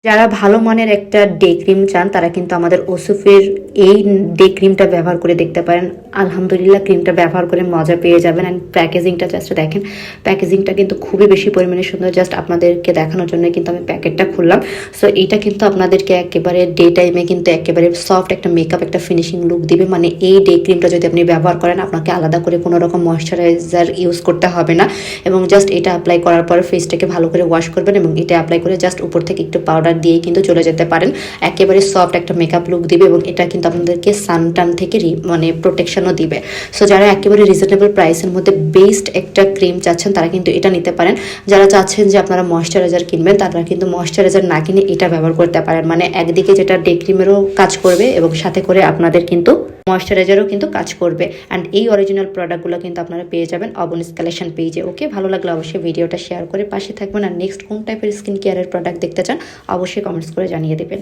যারা ভালো মানের একটা ডে ক্রিম চান তারা কিন্তু আমাদের ওসুফের এই ডে ক্রিমটা ব্যবহার করে দেখতে পারেন। আলহামদুলিল্লাহ, ক্রিমটা ব্যবহার করে মজা পেয়ে যাবেন। অ্যান্ড প্যাকেজিংটা জাস্ট দেখেন, প্যাকেজিংটা কিন্তু খুবই বেশি পরিমাণে সুন্দর। জাস্ট আপনাদেরকে দেখানোর জন্য কিন্তু আমি প্যাকেটটা খুললাম। সো এইটা কিন্তু আপনাদেরকে একেবারে ডে টাইমে কিন্তু একেবারে সফট একটা মেকআপ, একটা ফিনিশিং লুক দিবে। মানে এই ডে ক্রিমটা যদি আপনি ব্যবহার করেন, আপনাকে আলাদা করে কোনো রকম ময়শ্চারাইজার ইউজ করতে হবে না। এবং জাস্ট এটা অ্যাপ্লাই করার পর ফেসটাকে ভালো করে ওয়াশ করবেন এবং এটা অ্যাপ্লাই করে জাস্ট উপর থেকে একটু পাউডার দিয়ে কিন্তু চলে যেতে পারেন। একেবারে সফট একটা মেকআপ লুক দিবে এবং এটা কিন্তু আপনাদেরকে সানটান থেকে মানে প্রোটেকশনও দিবে। সো যারা একেবারে রিজনেবল প্রাইসের মধ্যে বেস্ট একটা ক্রিম চাচ্ছেন তারা কিন্তু এটা নিতে পারেন। যারা চাচ্ছেন যে আপনারা ময়শ্চারাইজার কিনবেন তারা কিন্তু ময়শ্চারাইজার না কিনে এটা ব্যবহার করতে পারেন। মানে একদিকে যেটা ডে ক্রিমেরও কাজ করবে এবং সাথে করে আপনাদের কিন্তু ময়শ্চারাইজারও কিন্তু কাজ করবে। অ্যান্ড এই অরিজিনাল প্রোডাক্টগুলো কিন্তু আপনারা পেয়ে যাবেন অবনীস কালেকশন পেজে। ওকে, ভালো লাগলে অবশ্যই ভিডিওটা শেয়ার করে পাশে থাকবেন। আর নেক্সট কোন টাইপের স্কিন কেয়ারের প্রোডাক্ট দেখতে চান অবশ্যই কমেন্টস করে জানিয়ে দেবেন।